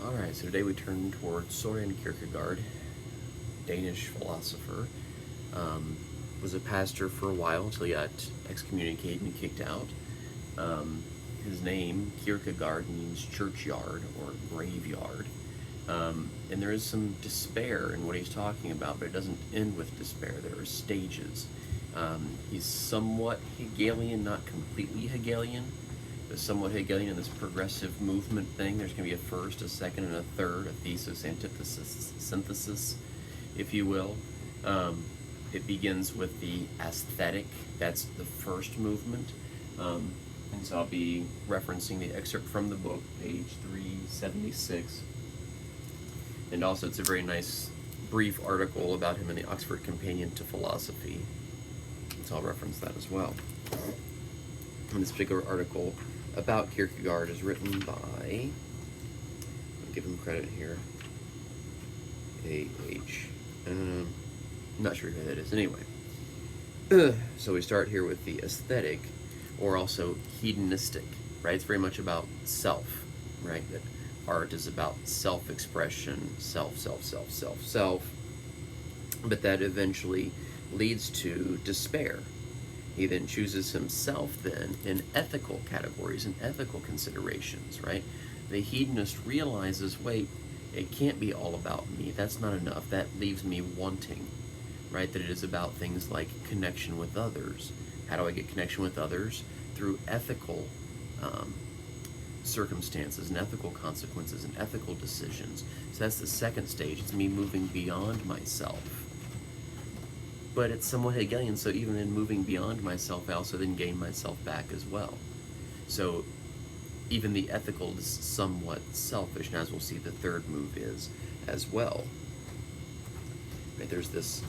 Alright, so today we turn towards Søren Kierkegaard, Danish philosopher. Was a pastor for a while until he got excommunicated and kicked out. His name, Kierkegaard, means churchyard or graveyard. And there is some despair in what he's talking about, but it doesn't end with despair. There are stages. He's somewhat Hegelian, not completely Hegelian, but somewhat Hegelian in this progressive movement thing. There's going to be a first, a second, and a third, a thesis, antithesis, synthesis, if you will. It begins with the aesthetic. That's the first movement. And so I'll be referencing the excerpt from the book, page 376. And also it's a very nice brief article about him in the Oxford Companion to Philosophy. So I'll reference that as well. And this particular article about Kierkegaard is written by, I'll give him credit here, A.H. Not sure who that is. Anyway, so we start here with the aesthetic, or also hedonistic, right? It's very much about self, right? That art is about self-expression, self, but that eventually leads to despair. He then chooses himself then in ethical categories and ethical considerations, right? The hedonist realizes, wait, it can't be all about me. That's not enough. That leaves me wanting, right? That it is about things like connection with others. How do I get connection with others? Through ethical circumstances and ethical consequences and ethical decisions. So that's the second stage. It's me moving beyond myself. But it's somewhat Hegelian, so even in moving beyond myself, I also then gain myself back as well. So even the ethical is somewhat selfish, and as we'll see, the third move is as well. Right, there's this,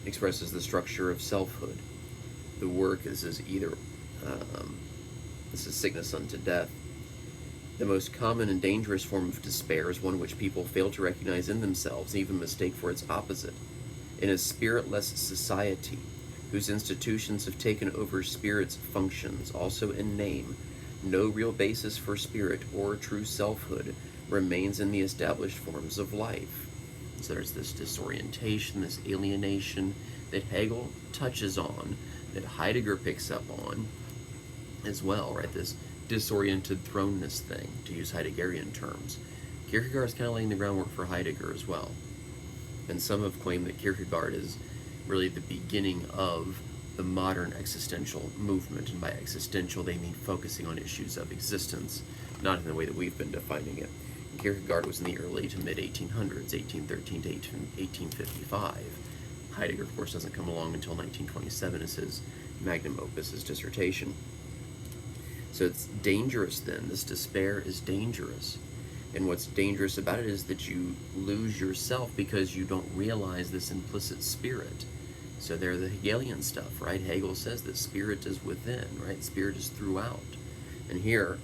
expresses the structure of selfhood. The work is either, this is sickness unto death. The most common and dangerous form of despair is one which people fail to recognize in themselves and even mistake for its opposite. In a spiritless society, whose institutions have taken over spirit's functions, also in name, no real basis for spirit or true selfhood remains in the established forms of life. So there's this disorientation, this alienation that Hegel touches on, that Heidegger picks up on as well, right? This disoriented thrownness thing, to use Heideggerian terms. Kierkegaard is kind of laying the groundwork for Heidegger as well. And some have claimed that Kierkegaard is really the beginning of the modern existential movement. And by existential, they mean focusing on issues of existence, not in the way that we've been defining it. Kierkegaard was in the early to mid-1800s, 1813 to 1855. Heidegger, of course, doesn't come along until 1927 as his magnum opus, his dissertation. So it's dangerous then. This despair is dangerous. And what's dangerous about it is that you lose yourself because you don't realize this implicit spirit. So there's the Hegelian stuff, right? Hegel says that spirit is within, right? Spirit is throughout. And here,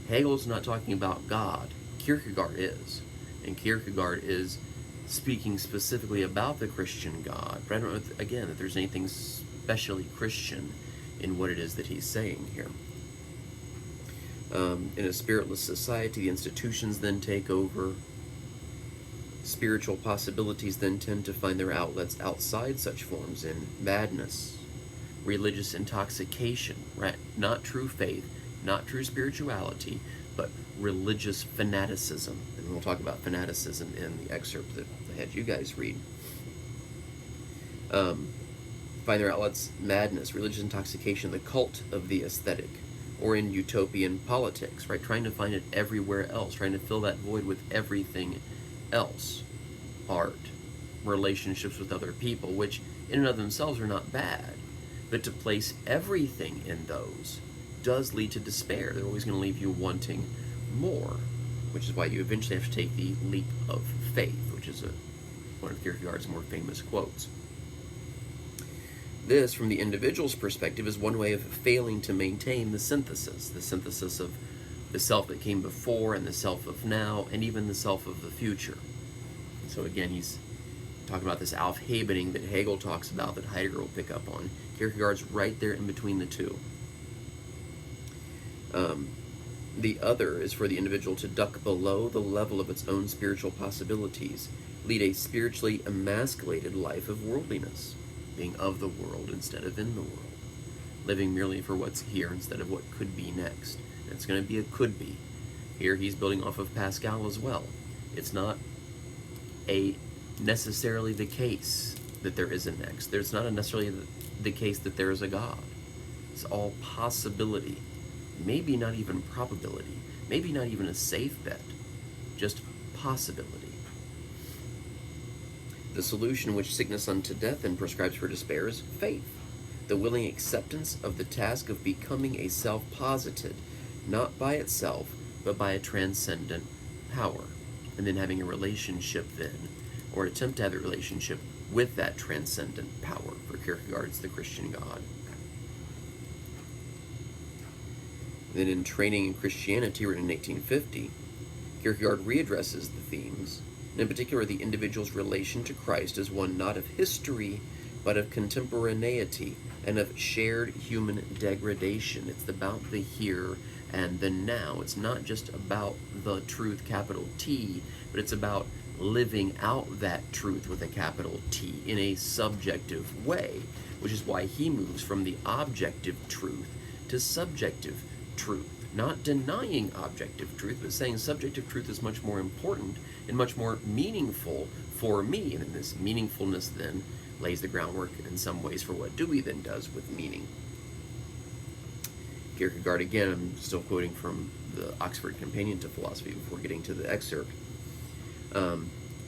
Hegel's not talking about God. Kierkegaard is. And Kierkegaard is speaking specifically about the Christian God. But I don't know, again, that there's anything specially Christian in what it is that he's saying here. In a spiritless society, the institutions then take over. Spiritual possibilities then tend to find their outlets outside such forms in madness, religious intoxication, right? Not true faith, not true spirituality, but religious fanaticism. And we'll talk about fanaticism in the excerpt that I had you guys read. Find their outlets, madness, religious intoxication, the cult of the aesthetic, or in utopian politics, right? Trying to find it everywhere else, trying to fill that void with everything else. Art, relationships with other people, which in and of themselves are not bad, but to place everything in those does lead to despair. They're always going to leave you wanting more, which is why you eventually have to take the leap of faith, which is one of Kierkegaard's more famous quotes. This, from the individual's perspective, is one way of failing to maintain the synthesis of the self that came before and the self of now and even the self of the future. So again, he's talking about this Aufhebening that Hegel talks about, that Heidegger will pick up on. Kierkegaard's right there in between the two. The other is for the individual to duck below the level of its own spiritual possibilities, lead a spiritually emasculated life of worldliness, being of the world instead of in the world, living merely for what's here instead of what could be next. And it's going to be a could be. Here he's building off of Pascal as well. It's not necessarily the case that there is a next. There's not necessarily the case that there is a God. It's all possibility. Maybe not even probability. Maybe not even a safe bet. Just possibility. The solution which sickness unto death and prescribes for despair is faith. The willing acceptance of the task of becoming a self posited, not by itself, but by a transcendent power. And then having a relationship then, or an attempt to have a relationship with that transcendent power. For Kierkegaard, it's the Christian God. Then in Training in Christianity, written in 1850, Kierkegaard readdresses the themes, and in particular the individual's relation to Christ as one not of history, but of contemporaneity and of shared human degradation. It's about the here and the now. It's not just about the truth, capital T, but it's about living out that truth with a capital T in a subjective way, which is why he moves from the objective truth to subjective truth. Not denying objective truth, but saying subjective truth is much more important and much more meaningful for me. And then this meaningfulness then lays the groundwork in some ways for what Dewey then does with meaning. Kierkegaard, again, I'm still quoting from the Oxford Companion to Philosophy before getting to the excerpt.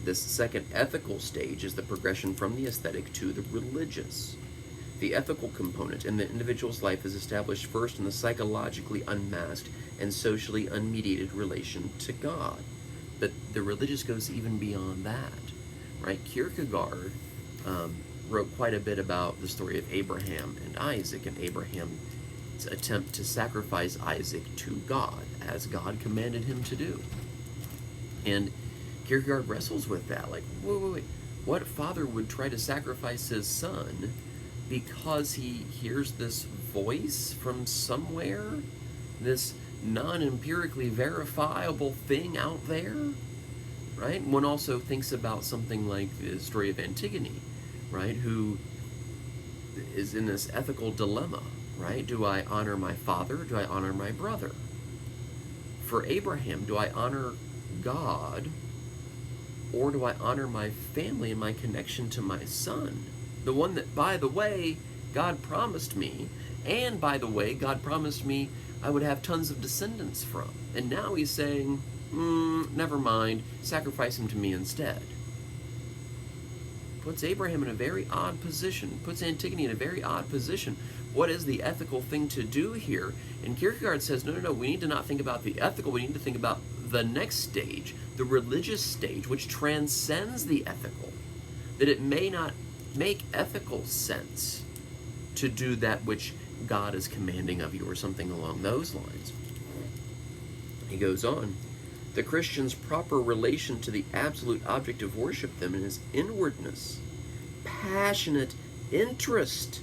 This second ethical stage is the progression from the aesthetic to the religious. The ethical component in the individual's life is established first in the psychologically unmasked and socially unmediated relation to God. But the religious goes even beyond that, right? Kierkegaard wrote quite a bit about the story of Abraham and Isaac, and Abraham's attempt to sacrifice Isaac to God, as God commanded him to do. And Kierkegaard wrestles with that, like, wait, what father would try to sacrifice his son because he hears this voice from somewhere, this non-empirically verifiable thing out there, right? One also thinks about something like the story of Antigone, right, who is in this ethical dilemma, right? Do I honor my father? Do I honor my brother? For Abraham, do I honor God, or do I honor my family and my connection to my son? The one that, by the way, God promised me, and by the way, God promised me I would have tons of descendants from. And now he's saying, never mind, sacrifice him to me instead. Puts Abraham in a very odd position, puts Antigone in a very odd position. What is the ethical thing to do here? And Kierkegaard says, no, we need to not think about the ethical, we need to think about the next stage, the religious stage, which transcends the ethical. That it may not make ethical sense to do that which God is commanding of you, or something along those lines. He goes on, the Christian's proper relation to the absolute object of worship then is inwardness, passionate interest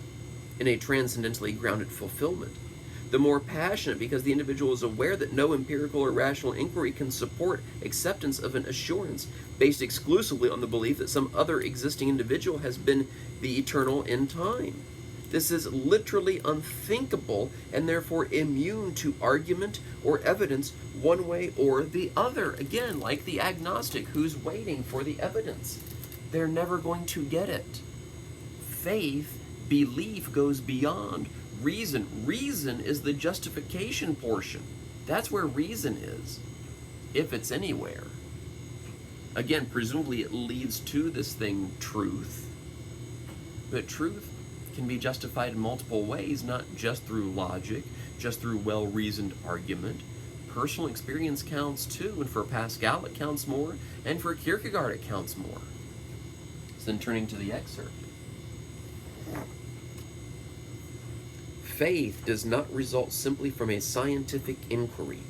in a transcendently grounded fulfillment. The more passionate because the individual is aware that no empirical or rational inquiry can support acceptance of an assurance based exclusively on the belief that some other existing individual has been the eternal in time. This is literally unthinkable and therefore immune to argument or evidence one way or the other. Again, like the agnostic who's waiting for the evidence. They're never going to get it. Faith, belief goes beyond reason. Reason is the justification portion. That's where reason is, if it's anywhere. Again, presumably it leads to this thing, truth. But truth can be justified in multiple ways, not just through logic, just through well-reasoned argument. Personal experience counts too, and for Pascal it counts more, and for Kierkegaard it counts more. So then turning to the excerpt. Faith does not result simply from a scientific inquiry.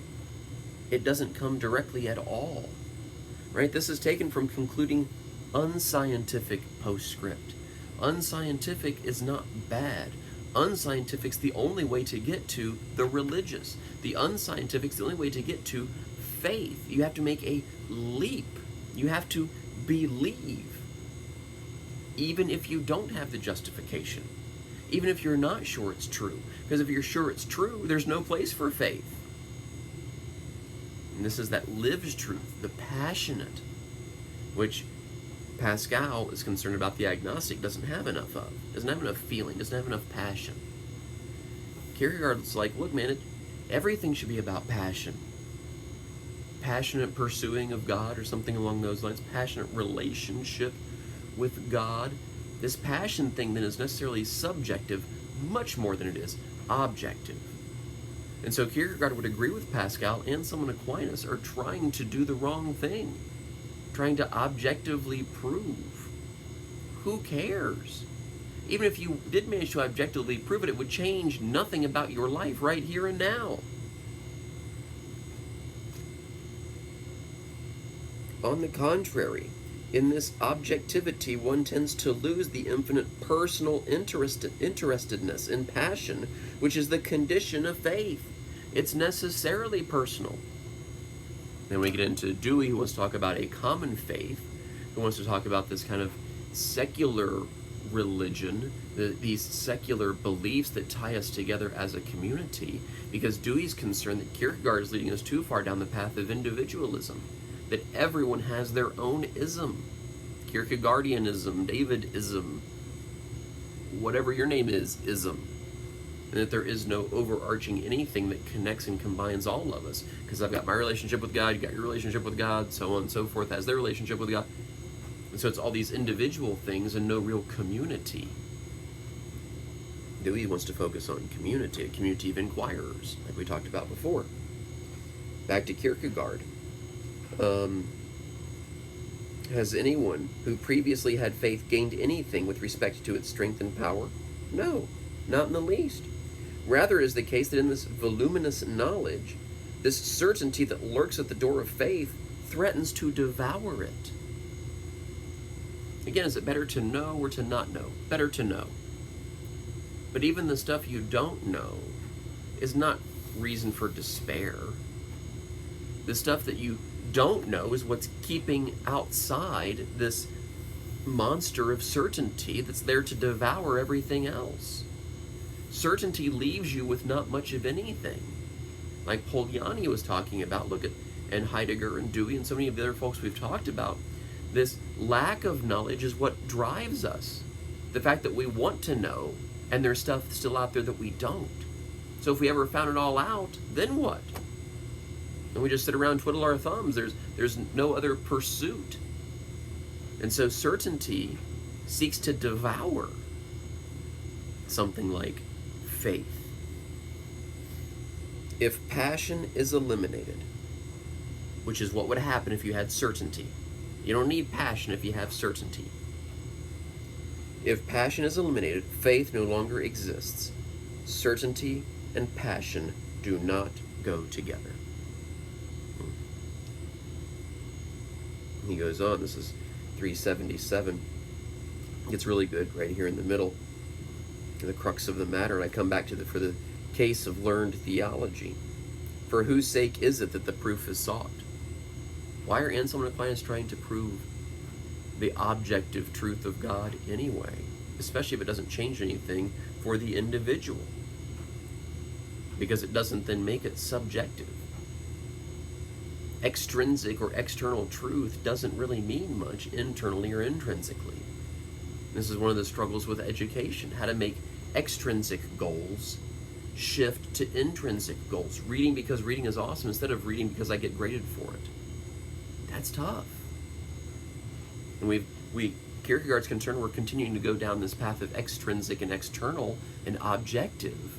It doesn't come directly at all, right? This is taken from concluding unscientific postscript. Unscientific is not bad. unscientific's the only way to get to the religious. The unscientific's the only way to get to faith. You have to make a leap. You have to believe, even if you don't have the justification, even if you're not sure it's true. Because if you're sure it's true, there's no place for faith. And this is that lives truth, the passionate, which Pascal is concerned about the agnostic doesn't have enough of, doesn't have enough feeling, doesn't have enough passion. Kierkegaard's like, look man, everything should be about passion. Passionate pursuing of God or something along those lines, passionate relationship with God. This passion thing then is necessarily subjective much more than it is objective. And so Kierkegaard would agree with Pascal, and someone Aquinas are trying to do the wrong thing, trying to objectively prove. Who cares? Even if you did manage to objectively prove it, it would change nothing about your life right here and now. On the contrary, in this objectivity, one tends to lose the infinite personal interestedness in passion, which is the condition of faith. It's necessarily personal. Then we get into Dewey, who wants to talk about a common faith, who wants to talk about this kind of secular religion, these secular beliefs that tie us together as a community, because Dewey's concerned that Kierkegaard is leading us too far down the path of individualism, that everyone has their own ism, Kierkegaardianism, Davidism, whatever your name is, ism, and that there is no overarching anything that connects and combines all of us, because I've got my relationship with God, you got your relationship with God, so on and so forth, has their relationship with God, and so it's all these individual things and no real community. Dewey wants to focus on community, a community of inquirers, like we talked about before. Back to Kierkegaard. Has anyone who previously had faith gained anything with respect to its strength and power? No, not in the least. Rather, it is the case that in this voluminous knowledge, this certainty that lurks at the door of faith threatens to devour it. Again, is it better to know or to not know? Better to know. But even the stuff you don't know is not reason for despair. The stuff that you don't know is what's keeping outside this monster of certainty that's there to devour everything else. Certainty leaves you with not much of anything. Like Polanyi was talking about, look at, and Heidegger and Dewey and so many of the other folks we've talked about, this lack of knowledge is what drives us. The fact that we want to know, and there's stuff still out there that we don't. So if we ever found it all out, then what? And we just sit around, twiddle our thumbs. There's no other pursuit. And so certainty seeks to devour something like faith. If passion is eliminated, which is what would happen if you had certainty. You don't need passion if you have certainty. If passion is eliminated, faith no longer exists. Certainty and passion do not go together. He goes on, this is 377. It's really good right here in the middle, the crux of the matter, and I come back to for the case of learned theology. For whose sake is it that the proof is sought? Why are Anselm and Aquinas trying to prove the objective truth of God anyway? Especially if it doesn't change anything for the individual. Because it doesn't then make it subjective. Extrinsic or external truth doesn't really mean much internally or intrinsically. This is one of the struggles with education, how to make extrinsic goals shift to intrinsic goals. Reading because reading is awesome instead of reading because I get graded for it. That's tough. And Kierkegaard's concerned we're continuing to go down this path of extrinsic and external and objective.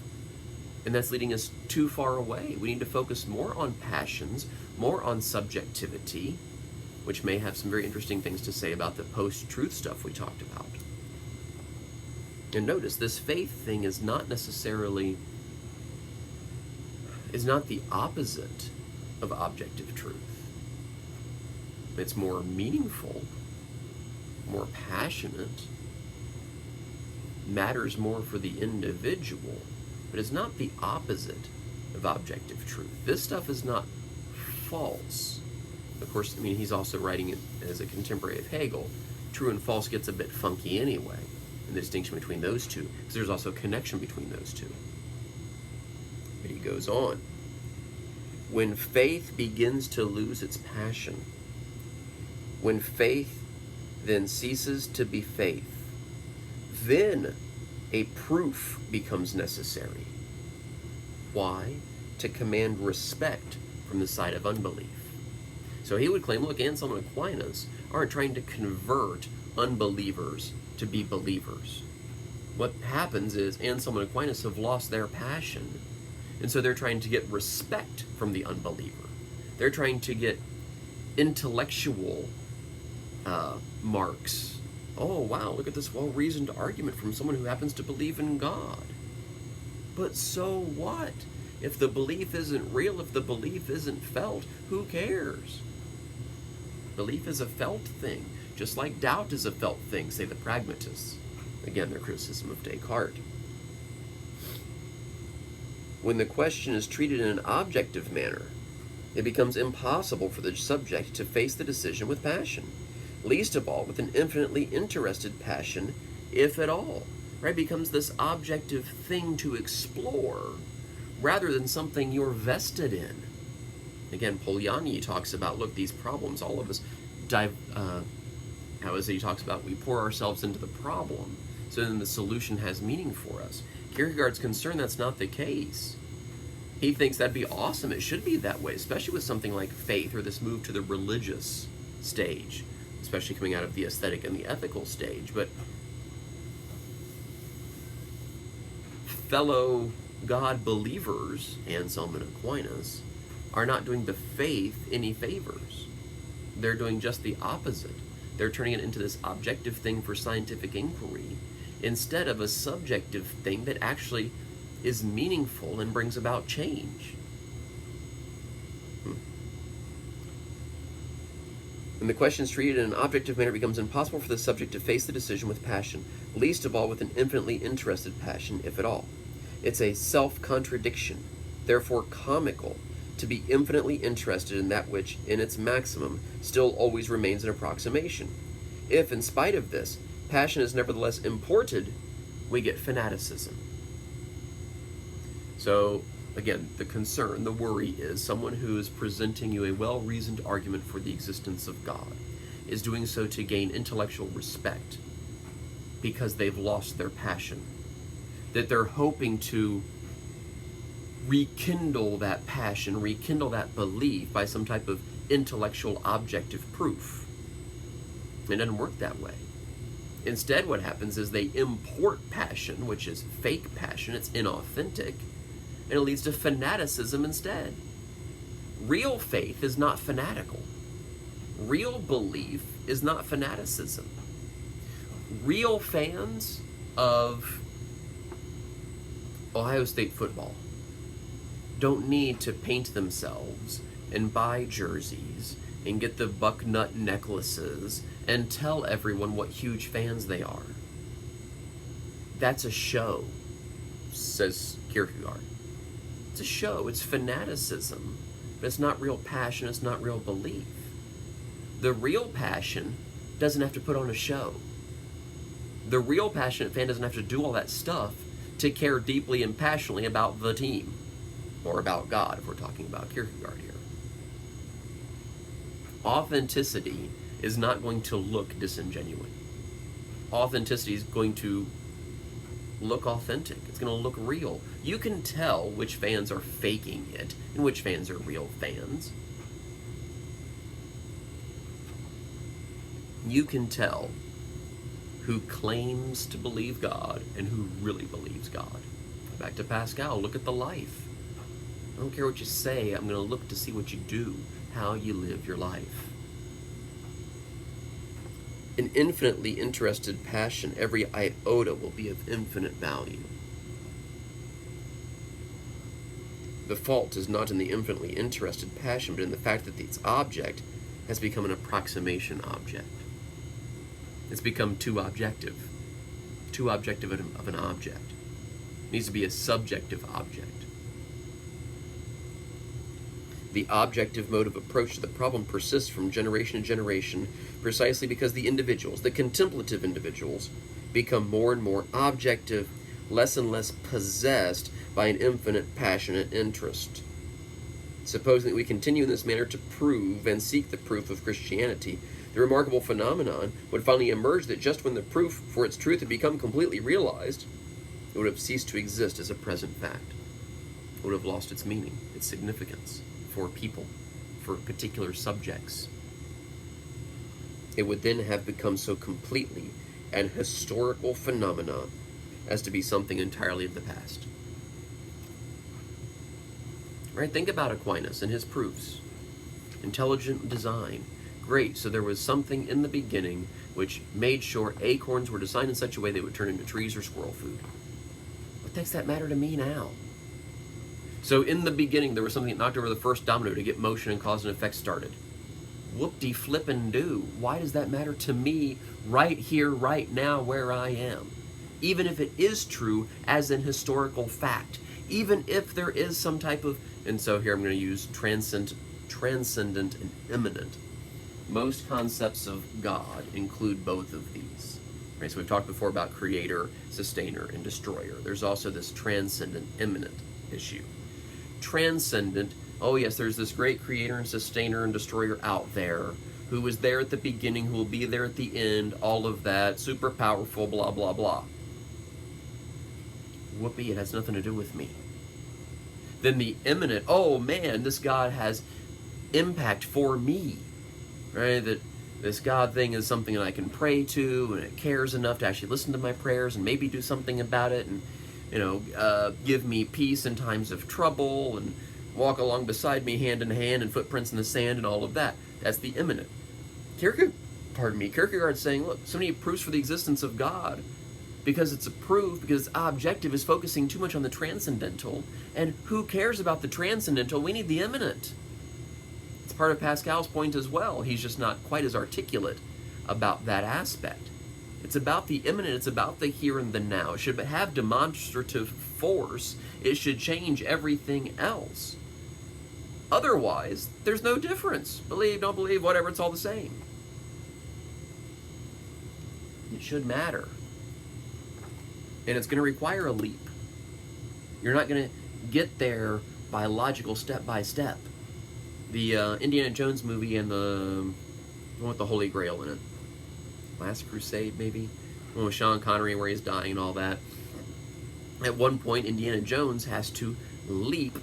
And that's leading us too far away. We need to focus more on passions, more on subjectivity, which may have some very interesting things to say about the post-truth stuff we talked about. And notice, this faith thing is not necessarily, is not the opposite of objective truth. It's more meaningful, more passionate, matters more for the individual, but is not the opposite of objective truth. This stuff is not false. Of course, I mean, he's also writing it as a contemporary of Hegel. True and false gets a bit funky anyway, in the distinction between those two, because there's also a connection between those two. But he goes on. When faith begins to lose its passion, when faith then ceases to be faith, then a proof becomes necessary. Why? To command respect from the side of unbelief. So he would claim, look, Anselm and Aquinas aren't trying to convert unbelievers to be believers. What happens is Anselm and Aquinas have lost their passion, and so they're trying to get respect from the unbeliever. They're trying to get intellectual marks. Oh, wow, look at this well-reasoned argument from someone who happens to believe in God. But so what? If the belief isn't real, if the belief isn't felt, who cares? Belief is a felt thing, just like doubt is a felt thing, say the pragmatists. Again, their criticism of Descartes. When the question is treated in an objective manner, it becomes impossible for the subject to face the decision with passion, least of all with an infinitely interested passion, if at all. Right? It becomes this objective thing to explore rather than something you're vested in. Again, Polanyi talks about, look, these problems, all of us he talks about, we pour ourselves into the problem, so then the solution has meaning for us. Kierkegaard's concerned that's not the case. He thinks that'd be awesome. It should be that way, especially with something like faith or this move to the religious stage, especially coming out of the aesthetic and the ethical stage. But fellow God believers, Anselm and Aquinas, are not doing the faith any favors. They're doing just the opposite. They're turning it into this objective thing for scientific inquiry instead of a subjective thing that actually is meaningful and brings about change. When the question is treated in an objective manner, it becomes impossible for the subject to face the decision with passion, least of all with an infinitely interested passion, if at all. It's a self-contradiction, therefore comical, to be infinitely interested in that which, in its maximum, still always remains an approximation. If, in spite of this, passion is nevertheless imported, we get fanaticism. So, again, the concern, the worry is someone who is presenting you a well-reasoned argument for the existence of God is doing so to gain intellectual respect because they've lost their passion. That they're hoping to rekindle that passion, rekindle that belief by some type of intellectual objective proof. It doesn't work that way. Instead, what happens is they import passion, which is fake passion, it's inauthentic, and it leads to fanaticism instead. Real faith is not fanatical. Real belief is not fanaticism. Real fans of Ohio State football don't need to paint themselves and buy jerseys and get the bucknut necklaces and tell everyone what huge fans they are. That's a show, says Kierkegaard. It's a show, it's fanaticism, but it's not real passion, it's not real belief. The real passion doesn't have to put on a show. The real passionate fan doesn't have to do all that stuff to care deeply and passionately about the team, or about God, if we're talking about Kierkegaard here. Authenticity is not going to look disingenuous. Authenticity is going to look authentic. It's going to look real. You can tell which fans are faking it and which fans are real fans. You can tell who claims to believe God and who really believes God. Back to Pascal, look at the life. I don't care what you say, I'm going to look to see what you do, how you live your life. An infinitely interested passion, every iota will be of infinite value. The fault is not in the infinitely interested passion, but in the fact that its object has become an approximation object. It's become too objective, too objective of an object. It needs to be a subjective object. The objective mode of approach to the problem persists from generation to generation precisely because the individuals, the contemplative individuals, become more and more objective, less and less possessed by an infinite passionate interest. Supposing that we continue in this manner to prove and seek the proof of Christianity, the remarkable phenomenon would finally emerge that just when the proof for its truth had become completely realized, it would have ceased to exist as a present fact. It would have lost its meaning, its significance for people, for particular subjects. It would then have become so completely an historical phenomenon as to be something entirely of the past. Right? Think about Aquinas and his proofs. Intelligent design. Great, so there was something in the beginning which made sure acorns were designed in such a way they would turn into trees or squirrel food. What does that matter to me now? So in the beginning, there was something that knocked over the first domino to get motion and cause and effect started. Whoop-de-flippin'-do. Why does that matter to me right here, right now, where I am? Even if it is true as an historical fact. Even if there is some type of... And so here I'm going to use transcendent and immanent. Most concepts of God include both of these. Right? So we've talked before about creator, sustainer, and destroyer. There's also this transcendent, immanent issue. Transcendent, oh yes, there's this great creator and sustainer and destroyer out there who was there at the beginning, who will be there at the end, all of that, super powerful, blah, blah, blah. Whoopee, it has nothing to do with me. Then the immanent, oh man, this God has impact for me, right? That this God thing is something that I can pray to, and it cares enough to actually listen to my prayers and maybe do something about it, and give me peace in times of trouble, and walk along beside me hand in hand, and footprints in the sand, and all of that. That's the immanent. Kierkegaard's saying, look, so many proofs for the existence of God, because it's a proof, because it's objective, is focusing too much on the transcendental, and who cares about the transcendental? We need the immanent. It's part of Pascal's point as well. He's just not quite as articulate about that aspect. It's about the immanent, it's about the here and the now. It should have demonstrative force. It should change everything else. Otherwise, there's no difference. Believe, don't believe, whatever, it's all the same. It should matter. And it's going to require a leap. You're not going to get there by logical step by step. The Indiana Jones movie and the one with the Holy Grail in it. Last Crusade, maybe? One with Sean Connery where he's dying and all that. At one point, Indiana Jones has to leap.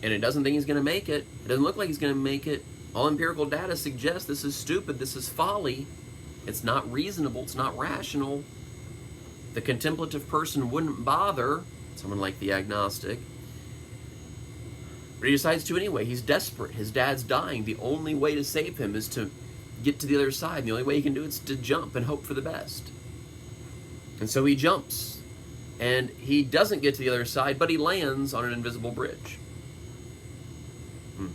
And it doesn't think he's going to make it. It doesn't look like he's going to make it. All empirical data suggests this is stupid, this is folly. It's not reasonable, it's not rational. The contemplative person wouldn't bother, someone like the agnostic. But he decides to anyway. He's desperate. His dad's dying. The only way to save him is to get to the other side. And the only way he can do it is to jump and hope for the best. And so he jumps. And he doesn't get to the other side, but he lands on an invisible bridge. Okay.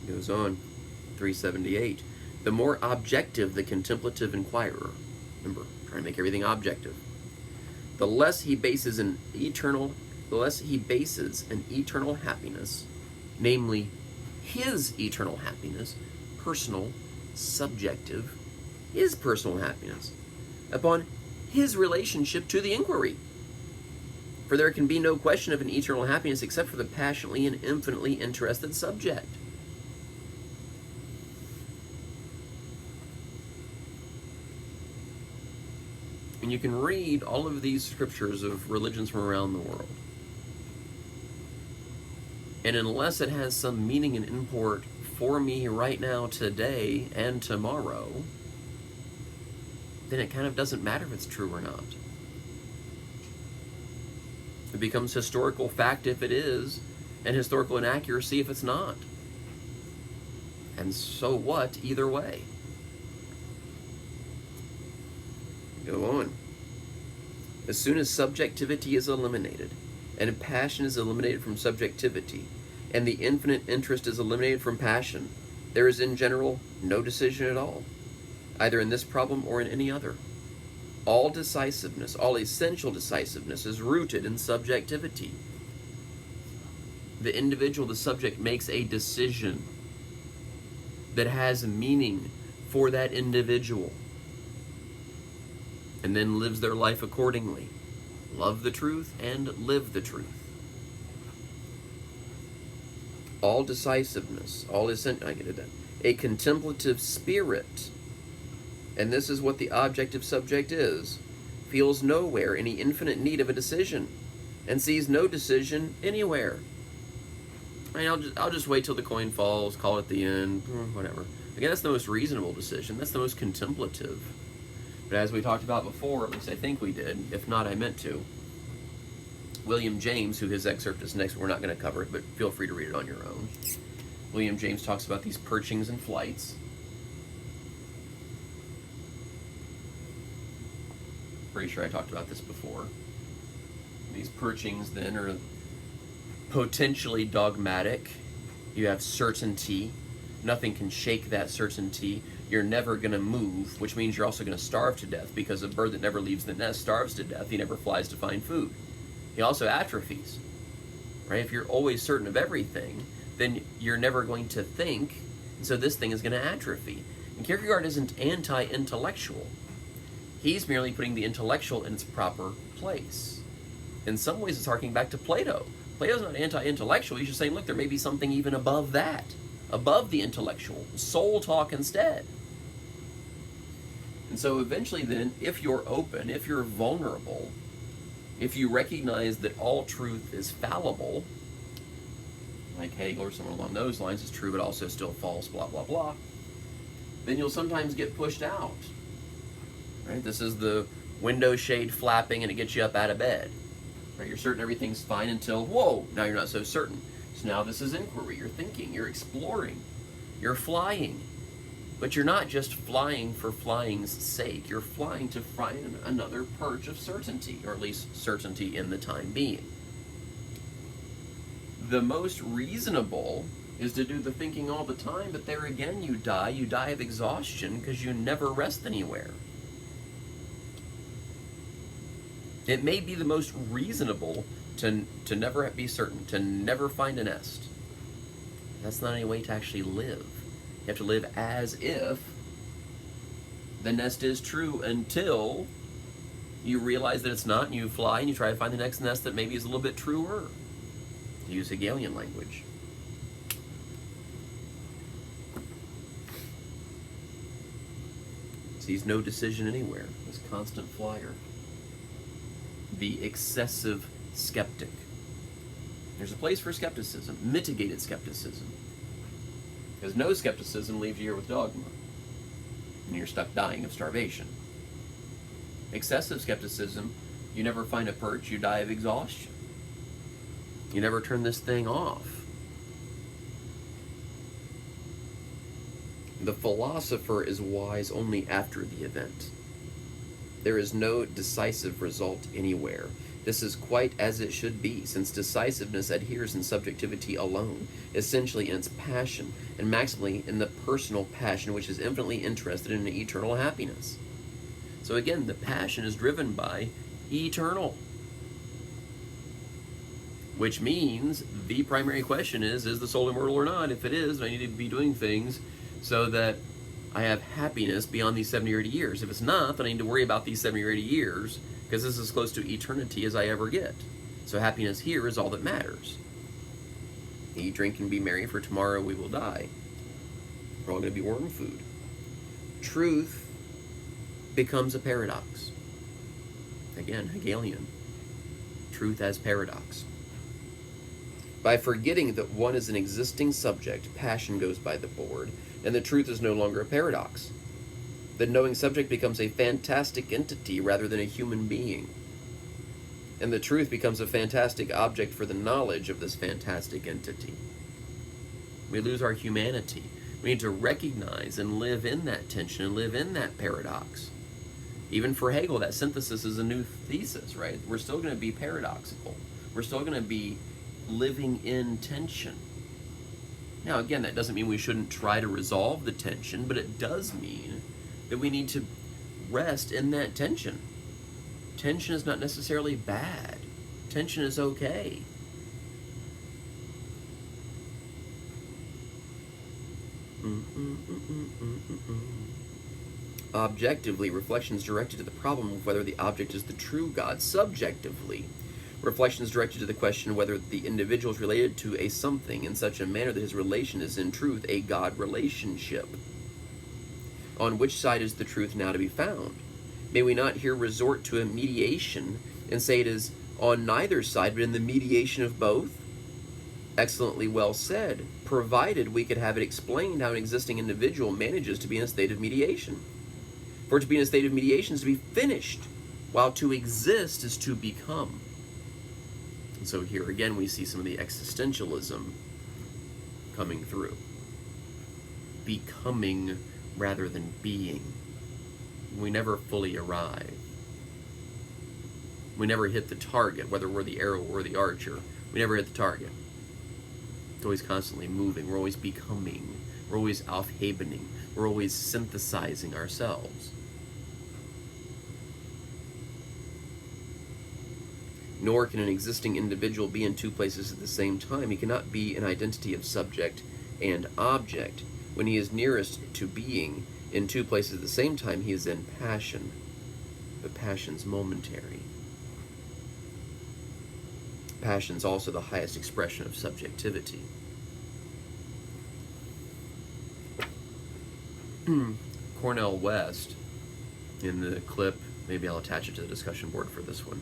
Goes on. 378. The more objective the contemplative inquirer, remember, trying to make everything objective, the less he bases an eternal happiness, namely his eternal happiness, personal, subjective, his personal happiness, upon his relationship to the inquiry. For there can be no question of an eternal happiness except for the passionately and infinitely interested subject. And you can read all of these scriptures of religions from around the world. And unless it has some meaning and import for me right now, today, and tomorrow, then it kind of doesn't matter if it's true or not. It becomes historical fact if it is, and historical inaccuracy if it's not. And so what either way? Go on. As soon as subjectivity is eliminated, and passion is eliminated from subjectivity, and the infinite interest is eliminated from passion, there is in general no decision at all, either in this problem or in any other. All decisiveness, all essential decisiveness, is rooted in subjectivity. The individual, the subject, makes a decision that has meaning for that individual, and then lives their life accordingly. Love the truth and live the truth. All decisiveness, all essential, I get it done. A contemplative spirit, and this is what the objective subject is, feels nowhere any infinite need of a decision, and sees no decision anywhere. I mean, I'll just wait till the coin falls, call it the end, whatever. Again, that's the most reasonable decision. That's the most contemplative. But as we talked about before, at least I think we did, if not, I meant to, William James, who his excerpt is next, we're not going to cover it, but feel free to read it on your own. William James talks about these perchings and flights. Pretty sure I talked about this before. These perchings then are potentially dogmatic. You have certainty. Nothing can shake that certainty. You're never going to move, which means you're also going to starve to death, because a bird that never leaves the nest starves to death. He never flies to find food. He also atrophies, right? If you're always certain of everything, then you're never going to think, and so this thing is going to atrophy. And Kierkegaard isn't anti-intellectual. He's merely putting the intellectual in its proper place. In some ways, it's harking back to Plato. Plato's not anti-intellectual. He's just saying, look, there may be something even above that, above the intellectual, soul talk instead. And so eventually then, if you're open, if you're vulnerable, if you recognize that all truth is fallible, like Hegel or someone along those lines, is true but also still false, blah, blah, blah, then you'll sometimes get pushed out. Right? This is the window shade flapping and it gets you up out of bed. Right? You're certain everything's fine until, whoa, now you're not so certain. So now this is inquiry, you're thinking, you're exploring, you're flying. But you're not just flying for flying's sake. You're flying to find another perch of certainty, or at least certainty in the time being. The most reasonable is to do the thinking all the time, but there again you die. You die of exhaustion because you never rest anywhere. It may be the most reasonable to never be certain, to never find a nest. That's not any way to actually live. You have to live as if the nest is true until you realize that it's not, and you fly and you try to find the next nest that maybe is a little bit truer, to use Hegelian language. Sees no decision anywhere, this constant flyer. The excessive skeptic. There's a place for skepticism, mitigated skepticism. Because no skepticism leaves you here with dogma, and you're stuck dying of starvation. Excessive skepticism, you never find a perch, you die of exhaustion. You never turn this thing off. The philosopher is wise only after the event. There is no decisive result anywhere. This is quite as it should be, since decisiveness adheres in subjectivity alone, essentially in its passion, and maximally in the personal passion which is infinitely interested in eternal happiness. So again, the passion is driven by eternal. Which means the primary question is the soul immortal or not? If it is, I need to be doing things so that I have happiness beyond these 70 or 80 years. If it's not, then I need to worry about these 70 or 80 years, because this is as close to eternity as I ever get. So happiness here is all that matters. Eat, drink, and be merry, for tomorrow we will die. We're all going to be worm food. Truth becomes a paradox. Again, Hegelian. Truth as paradox. By forgetting that one is an existing subject, passion goes by the board, and the truth is no longer a paradox. The knowing subject becomes a fantastic entity rather than a human being. And the truth becomes a fantastic object for the knowledge of this fantastic entity. We lose our humanity. We need to recognize and live in that tension and live in that paradox. Even for Hegel, that synthesis is a new thesis, right? We're still going to be paradoxical. We're still going to be living in tension. Now, again, that doesn't mean we shouldn't try to resolve the tension, but it does mean that we need to rest in that tension. Tension is not necessarily bad. Tension is okay. Objectively, reflection is directed to the problem of whether the object is the true God. Subjectively, reflection is directed to the question whether the individual is related to a something in such a manner that his relation is in truth a God relationship. On which side is the truth now to be found? May we not here resort to a mediation and say it is on neither side, but in the mediation of both? Excellently well said, provided we could have it explained how an existing individual manages to be in a state of mediation. For to be in a state of mediation is to be finished, while to exist is to become. And so here again we see some of the existentialism coming through. Becoming rather than being. We never fully arrive. We never hit the target, whether we're the arrow or the archer. We never hit the target. It's always constantly moving. We're always becoming. We're always aufhebening. We're always synthesizing ourselves. Nor can an existing individual be in two places at the same time. He cannot be an identity of subject and object. When he is nearest to being in two places at the same time, he is in passion. But passion's momentary. Passion's also the highest expression of subjectivity. Cornel West, in the clip, maybe I'll attach it to the discussion board for this one,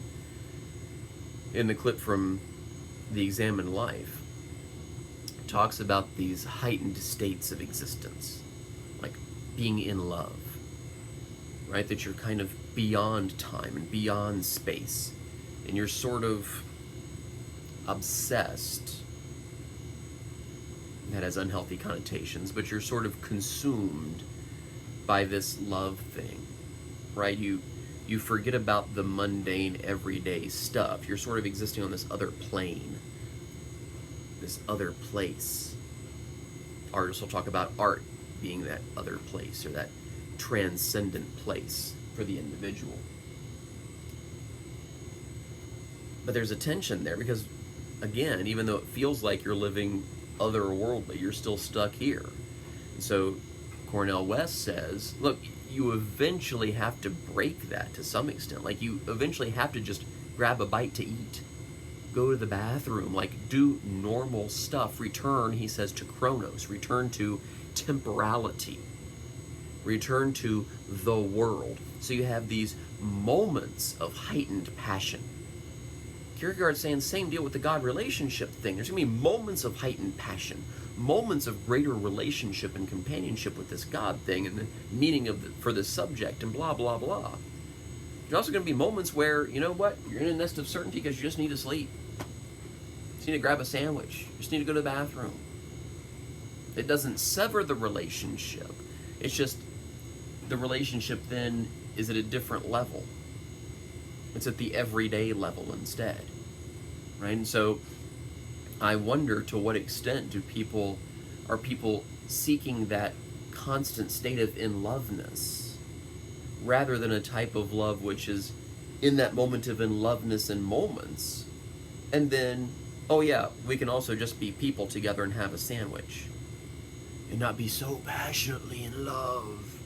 in the clip from The Examined Life, talks about these heightened states of existence, like being in love, right? That you're kind of beyond time and beyond space, and you're sort of obsessed. That has unhealthy connotations, but you're sort of consumed by this love thing, right? You forget about the mundane, everyday stuff. You're sort of existing on this other plane, this other place. Artists will talk about art being that other place, or that transcendent place for the individual. But there's a tension there because, again, even though it feels like you're living otherworldly, you're still stuck here. And so Cornel West says, look, you eventually have to break that to some extent. Like, you eventually have to just grab a bite to eat, go to the bathroom, like, do normal stuff. Return, he says, to chronos, return to temporality, return to the world. So you have these moments of heightened passion. Kierkegaard's saying same deal with the God relationship thing. There's going to be moments of heightened passion, moments of greater relationship and companionship with this God thing and the meaning of for the subject and blah, blah, blah. There's also going to be moments where, you know what, you're in a nest of certainty because you just need to sleep. You just need to grab a sandwich. You just need to go to the bathroom. It doesn't sever the relationship. It's just the relationship then is at a different level. It's at the everyday level instead, right? And so I wonder, to what extent are people seeking that constant state of in-loveness rather than a type of love which is in that moment of in-loveness and moments, and then, oh yeah, we can also just be people together and have a sandwich and not be so passionately in love.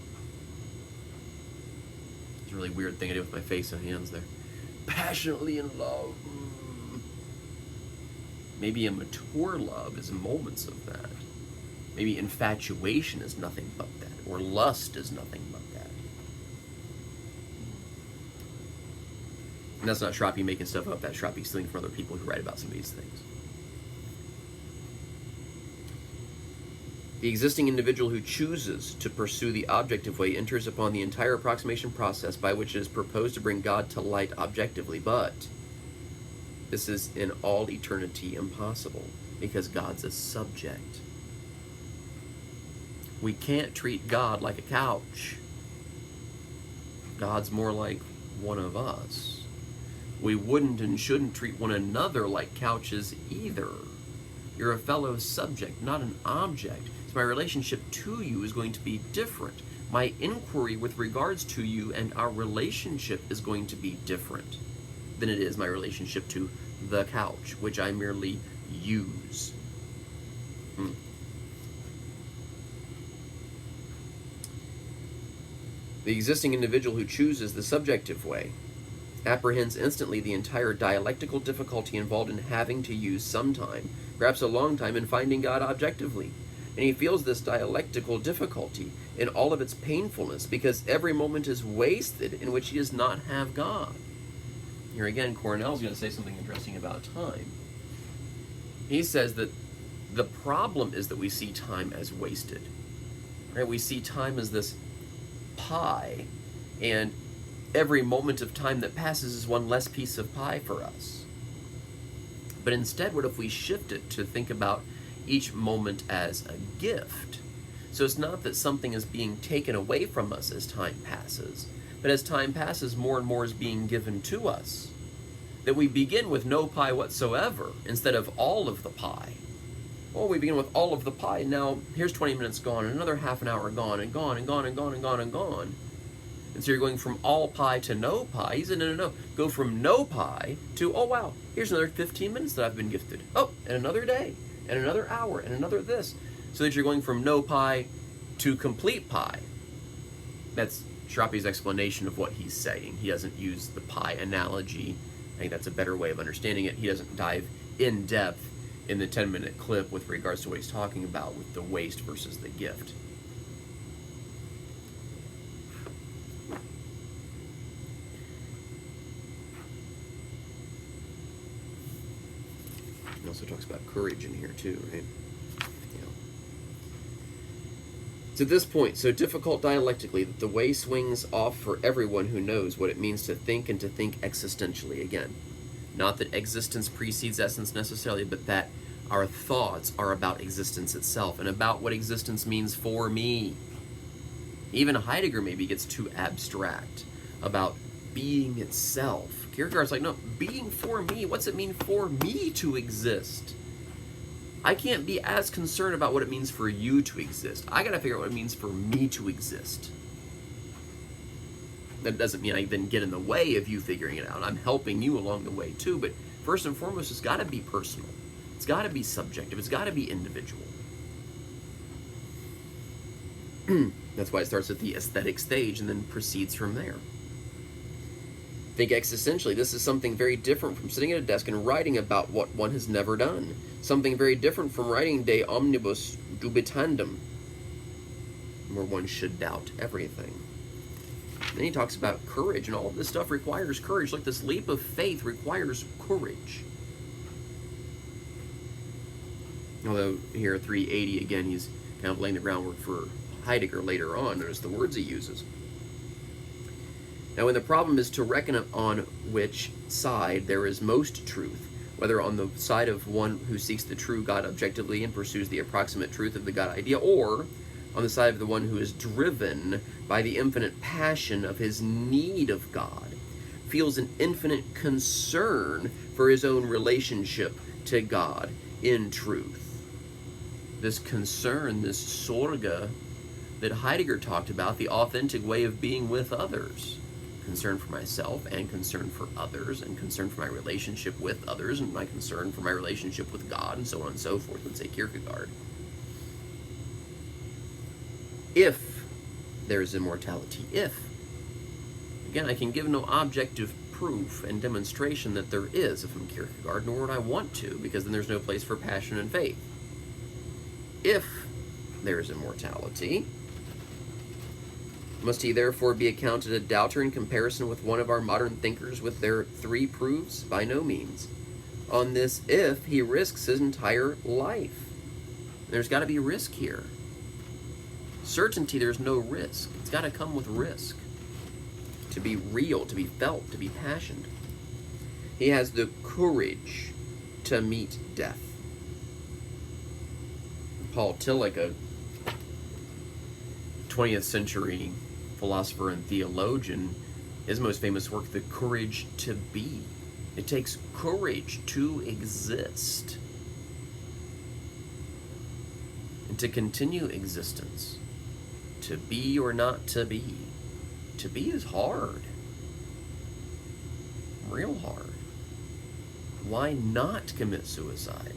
It's a really weird thing I do with my face and hands there. Passionately in love. Maybe a mature love is moments of that. Maybe infatuation is nothing but that, or lust is nothing but that. And that's not Schrappe making stuff up. That's Schrappe stealing from other people who write about some of these things. The existing individual who chooses to pursue the objective way enters upon the entire approximation process by which it is proposed to bring God to light objectively, but this is in all eternity impossible because God's a subject. We can't treat God like a couch. God's more like one of us. We wouldn't and shouldn't treat one another like couches either. You're a fellow subject, not an object. So my relationship to you is going to be different. My inquiry with regards to you and our relationship is going to be different than it is my relationship to the couch, which I merely use. The existing individual who chooses the subjective way apprehends instantly the entire dialectical difficulty involved in having to use some time, perhaps a long time, in finding God objectively. And he feels this dialectical difficulty in all of its painfulness, because every moment is wasted in which he does not have God. Here again, Cornell's going to say something interesting about time. He says that the problem is that we see time as wasted. Right? We see time as this pie, and every moment of time that passes is one less piece of pie for us. But instead, what if we shift it to think about each moment as a gift? So it's not that something is being taken away from us as time passes, but as time passes, more and more is being given to us. That we begin with no pie whatsoever instead of all of the pie. Well, we begin with all of the pie, and now here's 20 minutes gone, and another half an hour gone, and gone, and gone, and gone, and gone, and gone. And so you're going from all pie to no pie. He said, no. Go from no pie to, oh wow, here's another 15 minutes that I've been gifted. Oh, and another day, and another hour, and another this. So that you're going from no pie to complete pie. That's Schrappe's explanation of what he's saying. He doesn't use the pie analogy. I think that's a better way of understanding it. He doesn't dive in depth in the 10-minute clip with regards to what he's talking about with the waste versus the gift. He also talks about courage in here too, right? Yeah. It's at this point so difficult dialectically that the way swings off for everyone who knows what it means to think, and to think existentially again. Not that existence precedes essence necessarily, but that our thoughts are about existence itself and about what existence means for me. Even Heidegger maybe gets too abstract about being itself. Kierkegaard's like, no, being for me, what's it mean for me to exist? I can't be as concerned about what it means for you to exist. I gotta figure out what it means for me to exist. That doesn't mean I then get in the way of you figuring it out. I'm helping you along the way too, but first and foremost, it's gotta be personal. It's gotta be subjective. It's gotta be individual. That's why it starts at the aesthetic stage and then proceeds from there. Think existentially. This is something very different from sitting at a desk and writing about what one has never done. Something very different from writing de omnibus dubitandum, where one should doubt everything. Then he talks about courage, and all of this stuff requires courage. Like this leap of faith requires courage. Although here 380 again, he's kind of laying the groundwork for Heidegger later on. Notice the words he uses. Now, when the problem is to reckon on which side there is most truth, whether on the side of one who seeks the true God objectively and pursues the approximate truth of the God idea, or on the side of the one who is driven by the infinite passion of his need of God, feels an infinite concern for his own relationship to God in truth. This concern, this sorge that Heidegger talked about, the authentic way of being with others. Concern for myself and concern for others, and concern for my relationship with others, and my concern for my relationship with God, and so on and so forth, let's say Kierkegaard. If there is immortality, again, I can give no objective proof and demonstration that there is if I'm Kierkegaard, nor would I want to, because then there's no place for passion and faith. If there is immortality, must he therefore be accounted a doubter in comparison with one of our modern thinkers with their 3 proofs? By no means. On this if, he risks his entire life. There's got to be risk here. Certainty, there's no risk. It's got to come with risk. To be real, to be felt, to be passionate. He has the courage to meet death. Paul Tillich, a 20th century philosopher and theologian, his most famous work, The Courage to Be. It takes courage to exist. And to continue existence, to be or not to be is hard. Real hard. Why not commit suicide?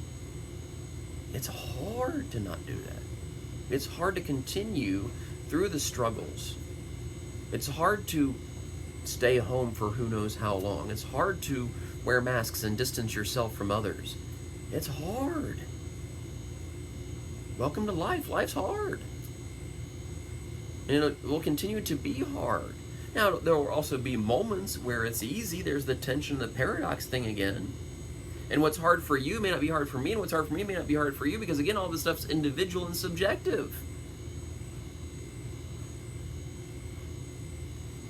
It's hard to not do that. It's hard to continue through the struggles. It's hard to stay home for who knows how long. It's hard to wear masks and distance yourself from others. It's hard. Welcome to life. Life's hard. And it will continue to be hard. Now, there will also be moments where it's easy. There's the tension, the paradox thing again. And what's hard for you may not be hard for me, and what's hard for me may not be hard for you, because again, all this stuff's individual and subjective.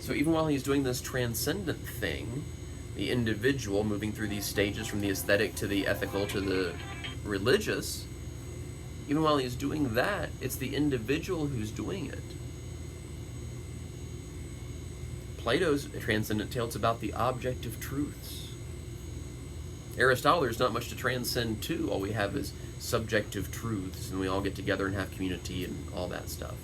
So even while he's doing this transcendent thing, the individual moving through these stages from the aesthetic to the ethical to the religious, even while he's doing that, it's the individual who's doing it. Plato's transcendent tale, it's about the objective truths. Aristotle, there's not much to transcend to. All we have is subjective truths, and we all get together and have community and all that stuff.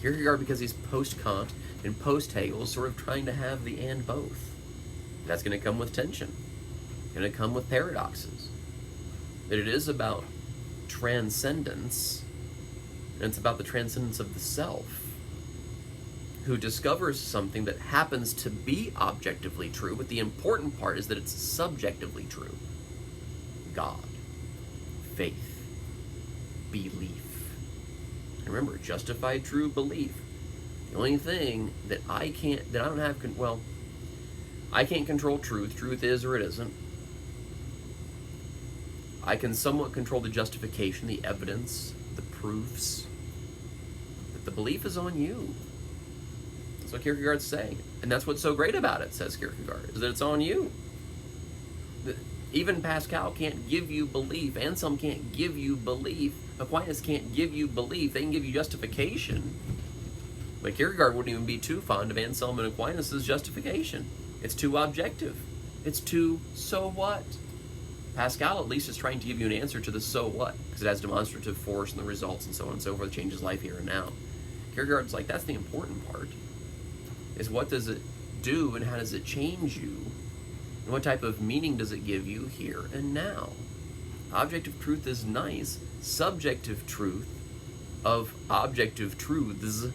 Kierkegaard, because he's post-Kant and post-Hegel, is sort of trying to have the and both. That's going to come with tension. Going to come with paradoxes. That it is about transcendence, and it's about the transcendence of the self, who discovers something that happens to be objectively true, but the important part is that it's subjectively true. God, faith, belief. And remember, justified true belief. The only thing that I can't control truth. Truth is or it isn't. I can somewhat control the justification, the evidence, the proofs. But the belief is on you. That's what Kierkegaard's saying. And that's what's so great about it, says Kierkegaard, is that it's on you. Even Pascal can't give you belief. Anselm can't give you belief. Aquinas can't give you belief. They can give you justification. But Kierkegaard wouldn't even be too fond of Anselm and Aquinas' justification. It's too objective. It's too so what. Pascal at least is trying to give you an answer to the so what, because it has demonstrative force and the results and so on and so forth. It changes life here and now. Kierkegaard's like, that's the important part. Is what does it do and how does it change you? And what type of meaning does it give you here and now? Objective truth is nice. Subjective truth of objective truths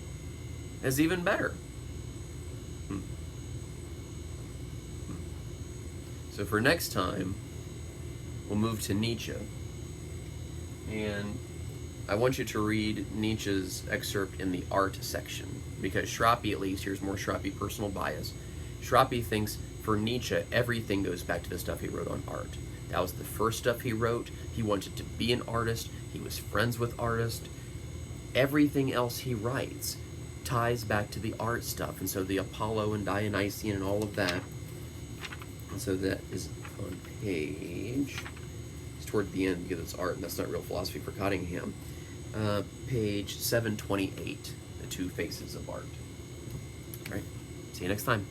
is even better. So for next time, we'll move to Nietzsche. And I want you to read Nietzsche's excerpt in the art section, because Schrappe, at least, here's more Schrappe personal bias. Schrappe thinks for Nietzsche, everything goes back to the stuff he wrote on art. That was the first stuff he wrote. He wanted to be an artist. He was friends with artists. Everything else he writes ties back to the art stuff. And so the Apollo and Dionysian and all of that. And so that is on page, it's toward the end because it's art and that's not real philosophy for Cottingham. Page 728, the two faces of art. All right, see you next time.